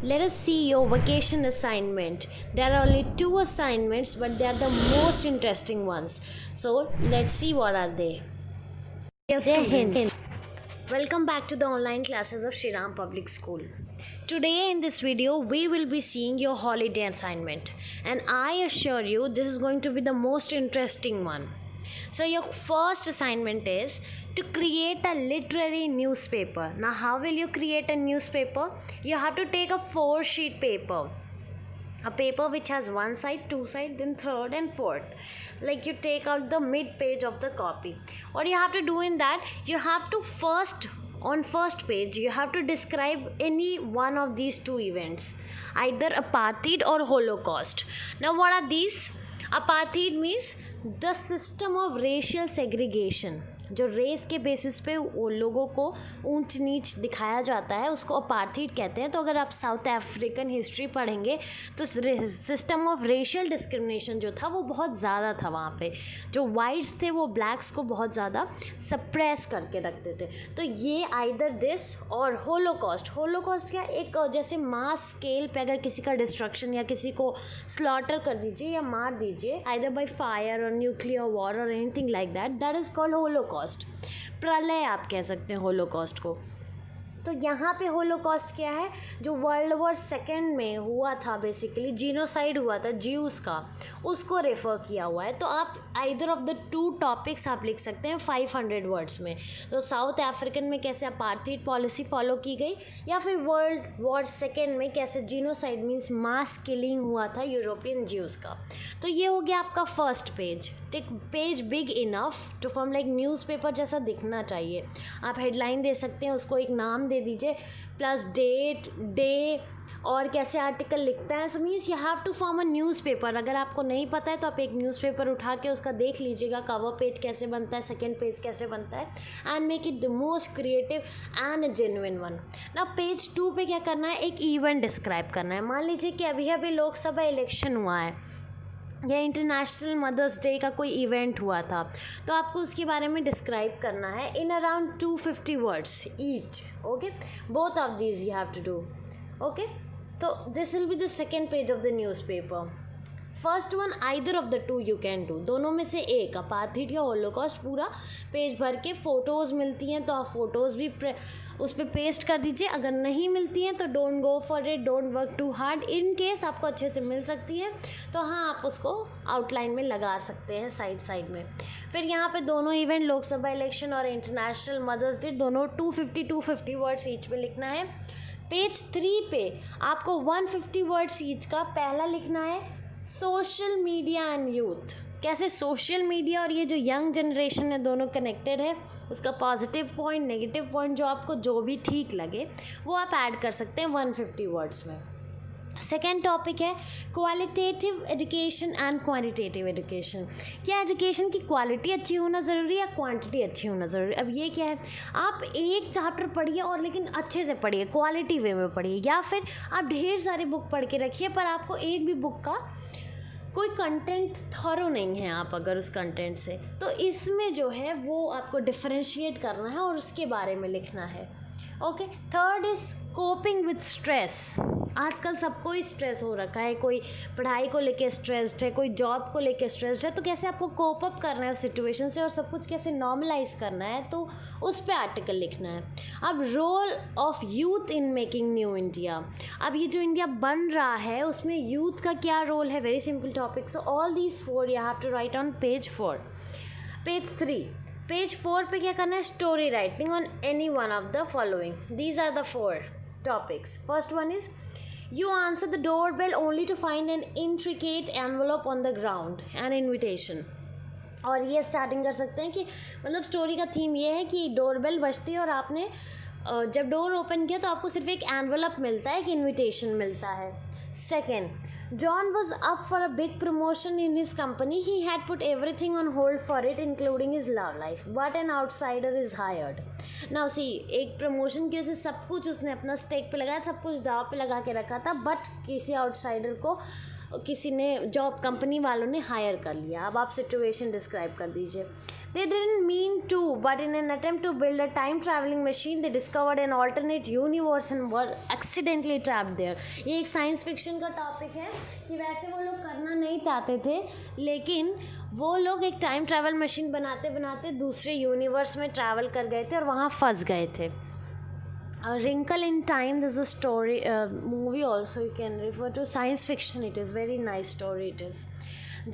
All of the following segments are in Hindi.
Let us see your vacation assignment. There are only 2 assignments, but they are the most interesting ones. So let's see what are they. Dear students, welcome back to the online classes of Shriram Public School. Today in this video, we will be seeing your holiday assignment, and I assure you this is going to be the most interesting one. So your first assignment is to create a literary newspaper. Now how will you create a newspaper? You have to take a 4-sheet paper. A paper which has one side, two side, then third and fourth. Like you take out the mid page of the copy. What you have to do in that, you have to on first page you have to describe any one of these two events, either apartheid or Holocaust. Now what are these? Apartheid means the system of racial segregation. जो रेस के बेसिस पे वो लोगों को ऊंच नीच दिखाया जाता है उसको अपार्थाइड कहते हैं. तो अगर आप साउथ अफ्रीकन हिस्ट्री पढ़ेंगे तो सिस्टम ऑफ रेशियल डिस्क्रिमिनेशन जो था वो बहुत ज़्यादा था. वहाँ पे जो वाइट्स थे वो ब्लैक्स को बहुत ज़्यादा सप्रेस करके रखते थे. तो ये आइदर दिस और होलोकॉस्ट. होलोकॉस्ट क्या, एक जैसे मास स्केल पे अगर किसी का डिस्ट्रक्शन या किसी को स्लॉटर कर दीजिए या मार दीजिए आइदर बाय फायर और न्यूक्लियर वॉर और anything like that is called Holocaust. प्रलय आप कह सकते हैं होलोकॉस्ट को. तो यहाँ पे होलोकॉस्ट क्या है, जो वर्ल्ड वॉर सेकेंड में हुआ था, बेसिकली जीनोसाइड हुआ था ज्यूस का, उसको रेफ़र किया हुआ है. तो आप आइदर ऑफ द 2 टॉपिक्स आप लिख सकते हैं 500 वर्ड्स में. तो साउथ अफ्रीकन में कैसे अपार्थाइड पॉलिसी फॉलो की गई, या फिर वर्ल्ड वॉर सेकेंड में कैसे जीनोसाइड मीन्स मास किलिंग हुआ था यूरोपियन ज्यूस का. तो ये हो गया आपका first page. Take page big enough to form like newspaper जैसा दिखना चाहिए. आप हेडलाइन दे सकते हैं, उसको एक नाम दे दीजिए प्लस डेट डे और कैसे आर्टिकल लिखता है. So means you have to form a newspaper. अगर आपको नहीं पता है तो आप एक न्यूज़पेपर उठा के उसका देख लीजिएगा कवर पेज कैसे बनता है, सेकंड पेज कैसे बनता है, and make it the most creative and genuine one. ना पेज 2 पे क्या करना है, एक इवेंट डिस्क्राइब करना है. मान लीजिए कि अभी अभी लोकसभा इलेक्शन हुआ है या इंटरनेशनल मदर्स डे का कोई इवेंट हुआ था, तो आपको उसके बारे में डिस्क्राइब करना है in around 250 words each. Okay, both of these you have to do. Okay, तो this will be the second page of the newspaper. First one either of the 2 you can do. दोनों में से एक, अपार्थाइड या होलोकॉस्ट, पूरा पेज भर के फ़ोटोज़ मिलती हैं तो आप फ़ोटोज़ भी उस पर पेस्ट कर दीजिए. अगर नहीं मिलती हैं तो don't go for it, don't work too hard. In case आपको अच्छे से मिल सकती है तो हाँ, आप उसको आउटलाइन में लगा सकते हैं साइड में. फिर यहाँ पे दोनों इवेंट, लोकसभा इलेक्शन और इंटरनेशनल मदर्स डे, दोनों 250 वर्ड्स ईच में लिखना है. पेज 3 पे आपको 150 वर्ड्स ईच का पहला लिखना है सोशल मीडिया एंड यूथ. कैसे सोशल मीडिया और ये जो यंग जनरेशन है दोनों कनेक्टेड है, उसका पॉजिटिव पॉइंट, नेगेटिव पॉइंट, जो आपको जो भी ठीक लगे वो आप ऐड कर सकते हैं 150 वर्ड्स में. सेकेंड टॉपिक है qualitative education and quantitative education. क्या एजुकेशन की क्वालिटी अच्छी होना ज़रूरी है या क्वांटिटी अच्छी होना ज़रूरी है? अब ये क्या है, आप एक चैप्टर पढ़िए और लेकिन अच्छे से पढ़िए, क्वालिटी वे में पढ़िए, या फिर आप ढेर सारी बुक पढ़ के रखिए पर आपको एक भी बुक का कोई कंटेंट थॉरो नहीं है. आप अगर उस कंटेंट से, तो इसमें जो है वो आपको डिफरेंशिएट करना है और उसके बारे में लिखना है. Okay, third is coping with stress. आजकल सबको ही स्ट्रेस हो रखा है, कोई पढ़ाई को लेके स्ट्रेस्ड है, कोई जॉब को लेके स्ट्रेस्ड है. तो कैसे आपको कोप अप करना है उस सिचुएशन से और सब कुछ कैसे नॉर्मलाइज करना है, तो उस पर आर्टिकल लिखना है. अब role of youth in making new India. अब ये जो इंडिया बन रहा है उसमें यूथ का क्या रोल है, very simple topic. So all these 4 you have to write on page 4. Page 4 पे क्या करना है, story writing on any one of the following. These are the 4 topics. First one is you answer the doorbell only to find an intricate envelope on the ground, an invitation. और ये स्टार्टिंग कर सकते हैं कि मतलब स्टोरी का थीम ये है कि डोरबेल बजती है और आपने जब डोर ओपन किया तो आपको सिर्फ एक एनवलप मिलता है, एक इनविटेशन मिलता है. Second, John was up for a big promotion in his company. He had put everything on hold for it, including his love life. But an outsider is hired. Now see, एक प्रमोशन की वजह से सब कुछ उसने अपना स्टेक पे लगाया, सब कुछ दाव पे लगा के रखा था, बट किसी आउटसाइडर को किसी ने, जॉब कंपनी वालों ने हायर कर लिया. अब आप सिचुएशन डिस्क्राइब कर दीजिए. They didn't mean to, but in an attempt to build a time traveling machine, they discovered an alternate universe and were accidentally trapped there. ये एक साइंस फिक्शन का टॉपिक है कि वैसे वो लोग करना नहीं चाहते थे, लेकिन वो लोग एक टाइम ट्रैवल मशीन बनाते बनाते दूसरे यूनिवर्स में ट्रैवल कर गए थे और वहाँ फंस गए थे. A Wrinkle in Time, there's a story movie also you can refer to. Science fiction, it is very nice story it is.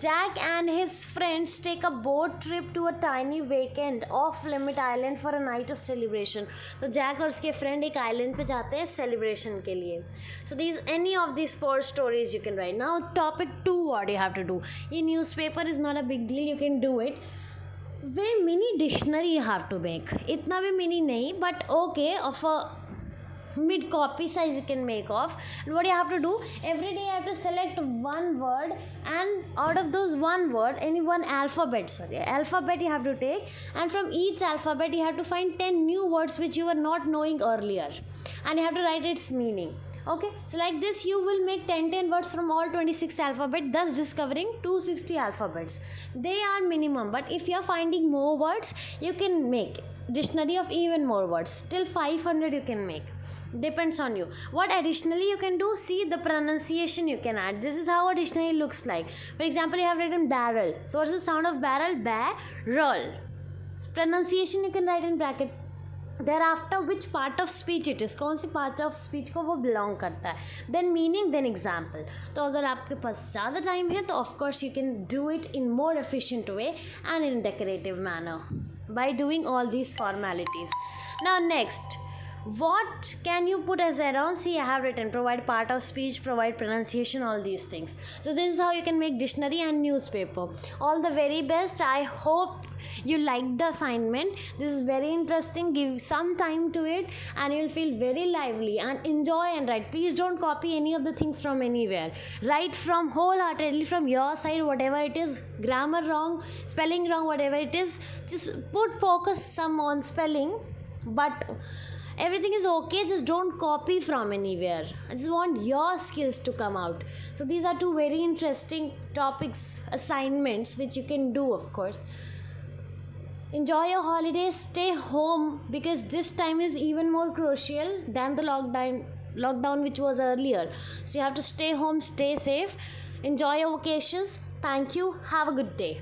Jack and his friends take a boat trip to a tiny vacant off-limit island for a night of celebration. तो जैक और उसके फ्रेंड एक आइलैंड पे जाते हैं सेलिब्रेशन के लिए. So these any of these 4 stories you can write. Now topic 2, what you have to do. ये newspaper is not a big deal, you can do it. वे mini dictionary you have to make. इतना भी मिनी नहीं, but okay, of a mid copy size you can make of. And what you have to do, every day you have to select one word, and out of those one word, any one alphabet you have to take, and from each alphabet you have to find 10 new words which you were not knowing earlier, and you have to write its meaning. Okay, so like this you will make 10 words from all 26 alphabet, thus discovering 260 alphabets. They are minimum, but if you are finding more words, you can make dictionary of even more words. Till 500 you can make. Depends on you. What additionally you can do, see the pronunciation you can add. This is how a dictionary looks like. For example, you have written barrel. So what's the sound of barrel? Barrel. Pronunciation you can write in bracket. Thereafter, which part of speech it is, कौन सी part of speech को वो belong करता है. Then meaning, then example. तो अगर आपके पास ज़्यादा time है तो of course you can do it in more efficient way and in decorative manner by doing all these formalities. Now next, what can you put as add-on? See, I have written provide part of speech, provide pronunciation, all these things. So this is how you can make dictionary and newspaper. All the very best. I hope you liked the assignment. This is very interesting. Give some time to it and you'll feel very lively and enjoy and write. Please don't copy any of the things from anywhere. Write from wholeheartedly from your side, whatever it is, grammar wrong, spelling wrong, whatever it is, just put focus some on spelling, but everything is okay, just don't copy from anywhere. I just want your skills to come out. So these are 2 very interesting topics, assignments which you can do, of course. Enjoy your holidays, stay home, because this time is even more crucial than the lockdown which was earlier. So you have to stay home, stay safe, enjoy your vacations. Thank you, have a good day.